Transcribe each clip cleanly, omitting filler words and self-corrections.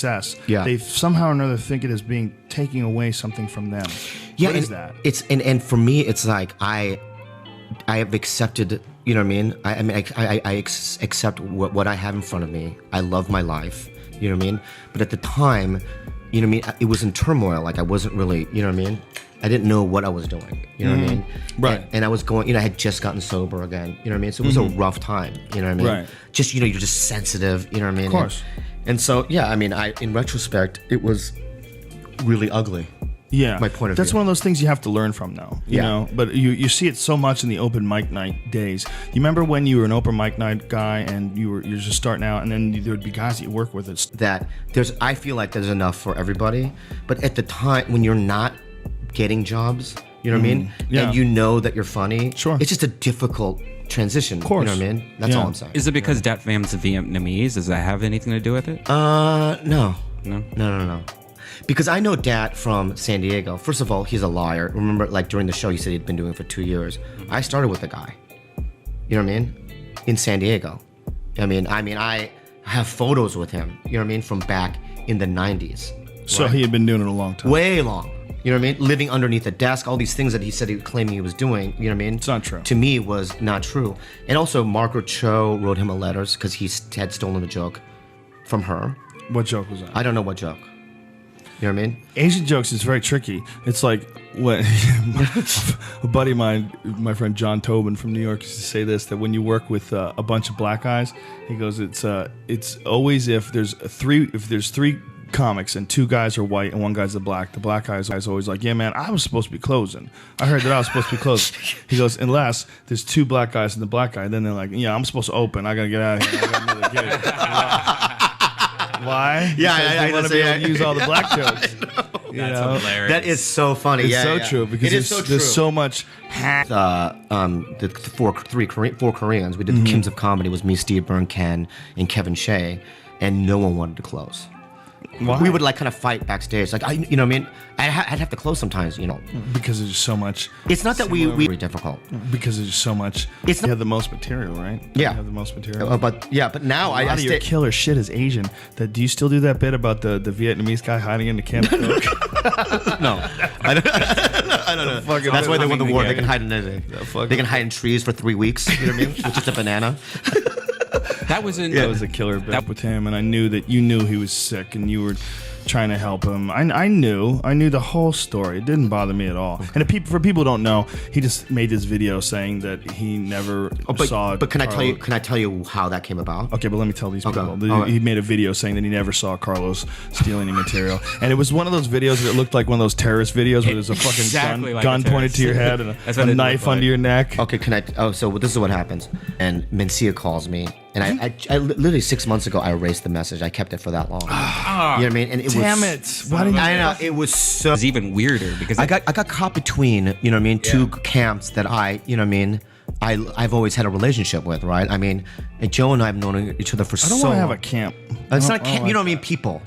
success, Yeah. they somehow or another think it as being taking away something from them. Yeah, What and is that? It's and for me, it's like I have accepted. You know what I mean? I accept what I have in front of me. I love my life. You know what I mean? But at the time, you know what I mean? It was in turmoil. Like I wasn't really. You know what I mean? I didn't know what I was doing. You know what I mean? Right. And I was going. You know, I had just gotten sober again. You know what I mean? So it was a rough time. You know what I mean? Right. Just you're just sensitive. You know what I mean? Of course. And so yeah, I mean, in retrospect, it was really ugly. Yeah, my point of that's view. one of those things you have to learn from, though. You Yeah. know, but you see it so much in the open mic night days. You remember when you were an open mic night guy and you're just starting out, and then there would be guys that you work with. That I feel like there's enough for everybody, but at the time when you're not getting jobs, you know what I mean? Yeah. And you know that you're funny. Sure. It's just a difficult transition. Of course. You know what I mean? That's Yeah. all I'm saying. Is it because Dat Fam's Vietnamese? Does that have anything to do with it? No. No? No. Because I know Dat from San Diego. First of all, he's a liar. Remember, like during the show, you said he'd been doing it for 2 years. I started with the guy. You know what I mean? In San Diego. I mean, I have photos with him. You know what I mean? From back in the 90s. So he had been doing it a long time. Way long. You know what I mean? Living underneath a desk, all these things that he said he claiming he was doing. You know what I mean? It's not true. To me, was not true. And also, Margaret Cho wrote him a letters because he had stolen a joke from her. What joke was that? I don't know what joke. You know what I mean? Asian jokes is very tricky. It's like when a buddy of mine, my friend John Tobin from New York, used to say this: that when you work with a bunch of black guys, he goes, it's always if there's three comics and 2 guys are white and 1 guy's the black guy's always like, yeah man, I was supposed to be closing. I heard that I was supposed to be closing. He goes, unless there's 2 black guys and the black guy, then they're like, yeah, I'm supposed to open. I gotta get out of here. I got another gig. Why? Yeah, Because they want to be able to use all the black jokes. That's hilarious. That is so funny. It's yeah, so yeah. true because it is so true. there's so much. The four Koreans. We did the Kims of Comedy. It was me, Steve Byrne, Ken, and Kevin Shea, and no one wanted to close. Why? We would like kind of fight backstage. Like you know what I mean? I'd have to close sometimes. You know. Because there's so much. It's not that we very difficult. Because there's so much. It's not- you have the most material, right? Yeah. You have the most material. But now a lot of your killer shit is Asian. Do you still do that bit about the Vietnamese guy hiding in the camp? No, I don't know. That's why they won the war. They can hide in anything. They can hide in trees for 3 weeks. You know what I mean? With just a banana. That was in. That was a killer bit with him, and I knew that you knew he was sick, and you were trying to help him. I knew the whole story. It didn't bother me at all. And for people who don't know, he just made this video saying that he never saw. But can I tell you how that came about? Okay, but let me tell these people. Okay. All right. He made a video saying that he never saw Carlos steal any material, and it was one of those videos that looked like one of those terrorist videos where there's a fucking Exactly like gun a pointed to your head and a knife under your neck. Okay, so this is what happens. And Mencia calls me, and I literally 6 months ago I erased the message. I kept it for that long. You know what I mean? And it Damn was, it! Why didn't you? I know it was so. It's even weirder because I got caught between, you know what I mean, 2 camps that you know what I mean, I've always had a relationship with, right? I mean, and Joe and I have known each other for so long. I don't want to have a camp. It's not camp, you know what I mean, people,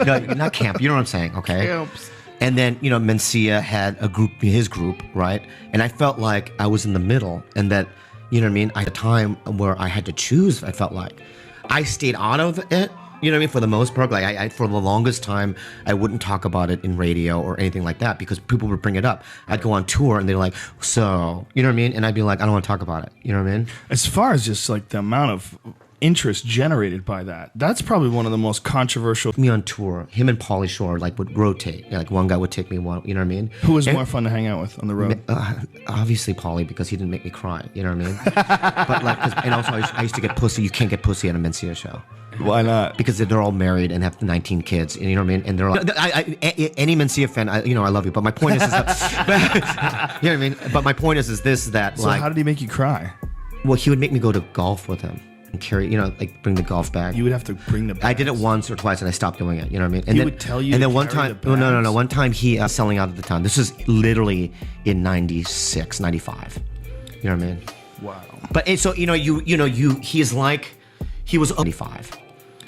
no, not camp, you know what I'm saying, okay? Camps. And then, you know, Mencia had his group, right? And I felt like I was in the middle, and that, you know what I mean, at a time where I had to choose, I felt like. I stayed out of it, you know what I mean, for the most part. Like, I for the longest time, I wouldn't talk about it in radio or anything like that because people would bring it up. I'd go on tour, and they're like, so, you know what I mean? And I'd be like, I don't want to talk about it, you know what I mean? As far as just like the amount of interest generated by that's probably one of the most controversial. Me on tour, him and Pauly Shore would rotate. You know, like one guy would take me one, you know what I mean? Who was more fun to hang out with on the road? Obviously Pauly, because he didn't make me cry, you know what I mean? But like, and also I used to get pussy. You can't get pussy at a Mencia show. Why not? Because they're all married and have 19 kids, you know what I mean? And they're all, any Mencia fan, I love you, but my point is that, you know what I mean? But my point is this, that So how did he make you cry? Well, he would make me go to golf with him and carry, you know, like bring the golf bag. You would have to bring the bags. I did it once or twice and I stopped doing it, you know what I mean? And He then, would tell you and to then one carry time, the bags? no, one time he selling out at the time. This was literally in 96, 95. You know what I mean? Wow. But so, he is like, he was 95.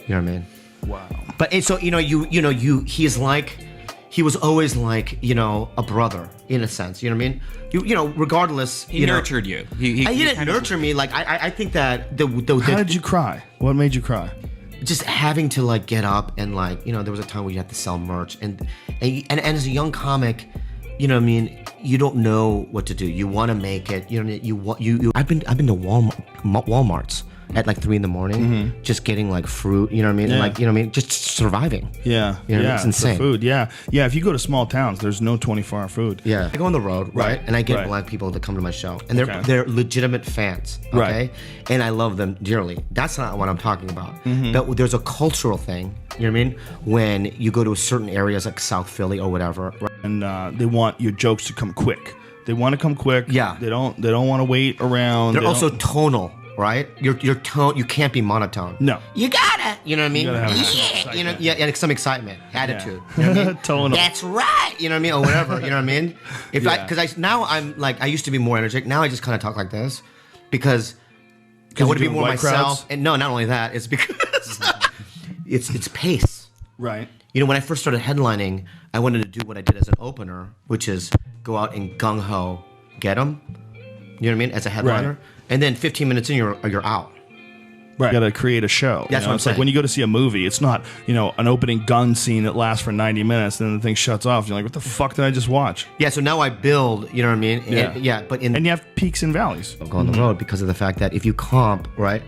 You know what I mean? Wow. But so, he is like, he was always like, you know, a brother in a sense. You know what I mean? You know, regardless. he nurtured you. He didn't nurture me. Like I think that How did you cry? What made you cry? just having to like get up and like, you know, there was a time where you had to sell merch and as a young comic, you know what I mean, you don't know what to do. You want to make it. You know, I've been to Walmart's at like 3 a.m, just getting like fruit. You know what I mean? Yeah. And like, you know what I mean? Just surviving. Yeah, You know, yeah, it's insane. the food. Yeah, yeah. If you go to small towns, there's no 24-hour food. Yeah, I go on the road, right? And I get right. black people to come to my show, and Okay. they're legitimate fans, okay? Right. And I love them dearly. That's not what I'm talking about. Mm-hmm. But there's a cultural thing, you know what I mean? When you go to certain areas like South Philly or whatever, right? And they want your jokes to come quick. They want to come quick. Yeah. They don't want to wait around. They're They also don't- tonal, right? Your tone, you can't be monotone. No. You gotta, you know what I mean? gotta have some Yeah, excitement. you know, yeah, and some excitement, attitude. You know what I mean? Tonal. That's right, you know what I mean, or whatever. You know what I mean? If Yeah. because now I'm like I used to be more energetic. Now I just kind of talk like this because I you're want to be doing more white myself. crowds? And no, not only that, it's because it's pace. Right. You know, when I first started headlining, I wanted to do what I did as an opener, which is go out and gung ho get them. You know what I mean? As a headliner, Right. and then 15 minutes in, you're out. Right. You got to create a show. That's you know? what I'm It's like saying. when you go to see a movie, it's not, you know, an opening gun scene that lasts for 90 minutes and then the thing shuts off. You're like, what the fuck did I just watch? Yeah, so now I build. You know what I mean? Yeah. Yeah, but And you have peaks and valleys. go on the road because of the fact that if you comp, right,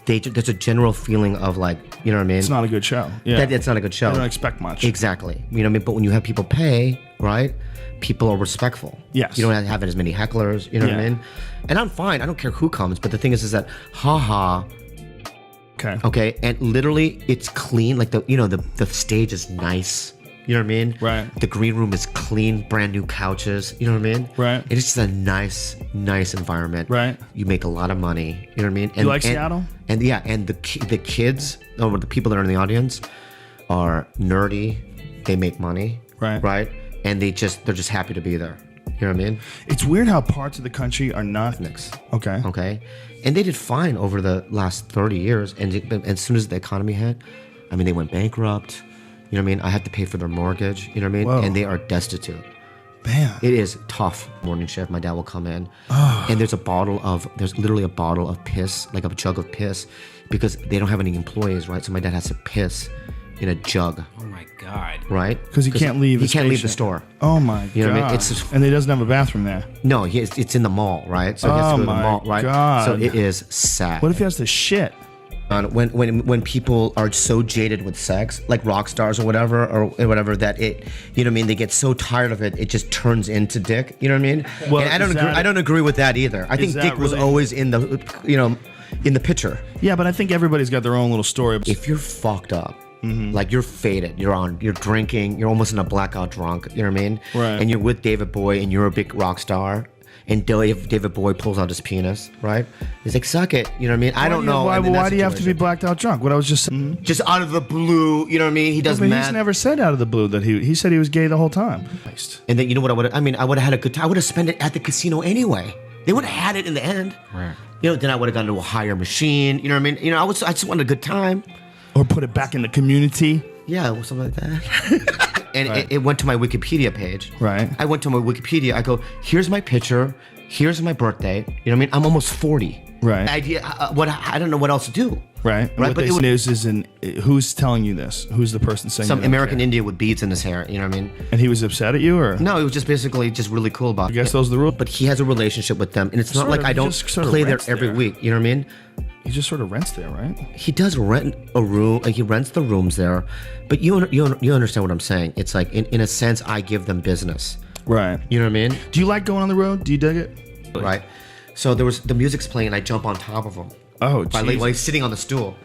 there's a general feeling of like, you know what I mean? It's not a good show. Yeah. That it's not a good show. I don't expect much. Exactly. You know what I mean? But when you have people pay, right, people are respectful. Yes. You don't have as many hecklers. You know what I Yeah. mean? And I'm fine. I don't care who comes. But the thing is that, haha. Okay. Okay, and literally it's clean. Like the stage is nice. You know what I mean? Right. The green room is clean, brand new couches. You know what I mean? Right. It's just a nice environment. Right. You make a lot of money. You know what I mean? And, like Seattle? And yeah, and the kids, or the people that are in the audience, are nerdy. They make money. Right. Right. And they're just happy to be there. You know what I mean? It's weird how parts of the country are not. Mix. Okay. Okay. And they did fine over the last 30 years. And as soon as the economy hit, I mean, they went bankrupt. You know what I mean? I had to pay for their mortgage. You know what I mean? Whoa. And they are destitute. Bam. It is tough. Morning shift. My dad will come in, and there's literally a bottle of piss, like a jug of piss, because they don't have any employees, right? So my dad has to piss in a jug, Oh my god. right? Because he can't leave. He his can't leave the station. store. Oh my You know what I god! mean? It's just- and he doesn't have a bathroom there. No, it's in the mall, right? So he has Oh to go to the my mall, right? God. So it is sad. What if he has to shit? When people are so jaded with sex, like rock stars or whatever, that it, you know what I mean, they get so tired of it, it just turns into dick. You know what I mean? Well, and is that- I don't agree with that either. I think that dick was really- always in the, you know, in the picture. Yeah, but I think everybody's got their own little story. If you're fucked up, Mm-hmm. like you're faded, you're drinking, you're almost in a blackout drunk, you know what I mean? Right. And you're with David Bowie and you're a big rock star, and David Bowie pulls out his penis, right? He's like, suck it, you know what I mean? I don't know. Why, and in that why do you have to be situation, blacked out drunk? What I was just saying. just out of the blue, you know what I mean? He does But mad. he's never said out of the blue that he said he was gay the whole time. And then you know what I would have had a good time. I would have spent it at the casino anyway. They would have had it in the end. Right. You know, then I would have gone to a higher machine. You know what I mean? You know, I just wanted a good time. Or put it back in the community. Yeah, or something like that. And Right. it went to my Wikipedia page. Right. I went to my Wikipedia. I go, here's my picture. Here's my birthday. You know what I mean? I'm almost 40. Right. I don't know what else to do. Right. And Right, what but they it would- say is who's telling you this? Who's the person saying Some they don't American care? Indian with beads in his hair. You know what I mean? And he was upset at you, or No, it was just basically just really cool about I guess those are the rules. But he has a relationship with them, and it's not Sort like of, I he don't just sort of play there rents every there. week. You know what I mean? he just sort of rents there, right? He does rent a room, like he rents the rooms there, but you understand what I'm saying. It's like in a sense, I give them business. Right. You know what I mean? Do you like going on the road? Do you dig it? Right. So the music's playing, and I jump on top of him. Oh, While jeez. he's sitting on the stool,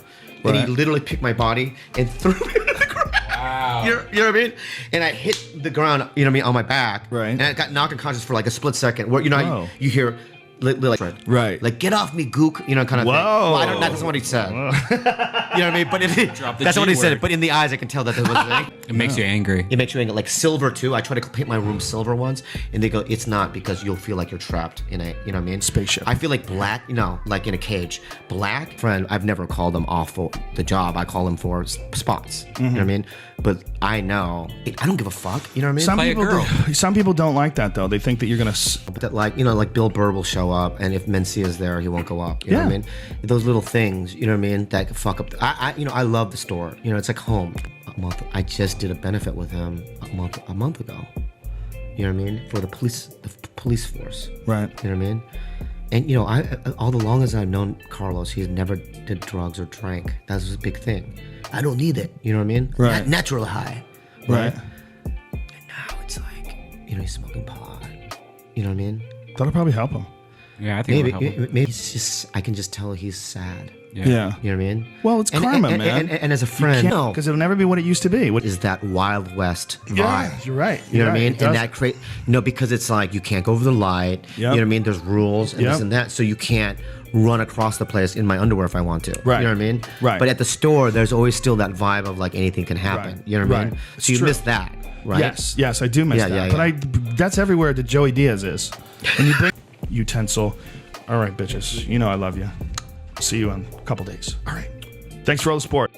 and he Right. literally picked my body and threw me to the ground. Wow. You know what I mean? And I hit the ground, you know what I mean, on my back. Right. And I got knocked unconscious for like a split second. Where how Whoa. you hear. Like, Right. like get off me, gook, you know, kind of thing. Whoa. Well, I don't. That's not what he said. You know what I mean? But the that's not what he G said. word. But in the eyes, I can tell that there was a thing. It makes you angry. It makes you angry. Like silver too. I try to paint my room silver once, and they go, "It's not because you'll feel like you're trapped in a, you know what I mean? Spaceship. I feel like black, you know, like in a cage. Black, friend. I've never called them off for the job. I call them for spots. You know what I mean? But I know I don't give a fuck. You know what I mean? Some Play a people, girl. some people don't like that though. They think that you're gonna. But that, like, you know, like Bill Burr will show go up, and if Mencia's there, he won't go up. You know what I mean? Those little things, you know what I mean, that could fuck up. I love the store. You know, it's like home. I just did a benefit with him a month ago. You know what I mean? For the police force. Right. You know what I mean? And you know, all the longest I've known Carlos, he's never did drugs or drank. That's his big thing. I don't need it. You know what I mean? Right. Natural high. Right. And now it's like, you know, he's smoking pot. You know what I mean? That'll probably help him. Yeah, I think Maybe it's just, I can just tell he's sad. Yeah. You know what I mean? Well, it's karma, man. And as a friend, Because it'll never be what it used to be. What is that Wild West vibe? Yeah, you're right. You know what I mean? It And does. that create, because it's like you can't go over the light. You know what I mean? There's rules and this and that, so you can't run across the place in my underwear if I want to. Right. You know what I mean? Right. But at the store, there's always still that vibe of like anything can happen. Right. You know what I mean? Right. So you It's miss true. that, right? Yes, I do miss Yeah, that. yeah, But that's everywhere that Joey Diaz is. When you bring utensil, all right, bitches. You know I love you. See you in a couple days. All right. Thanks for all the support.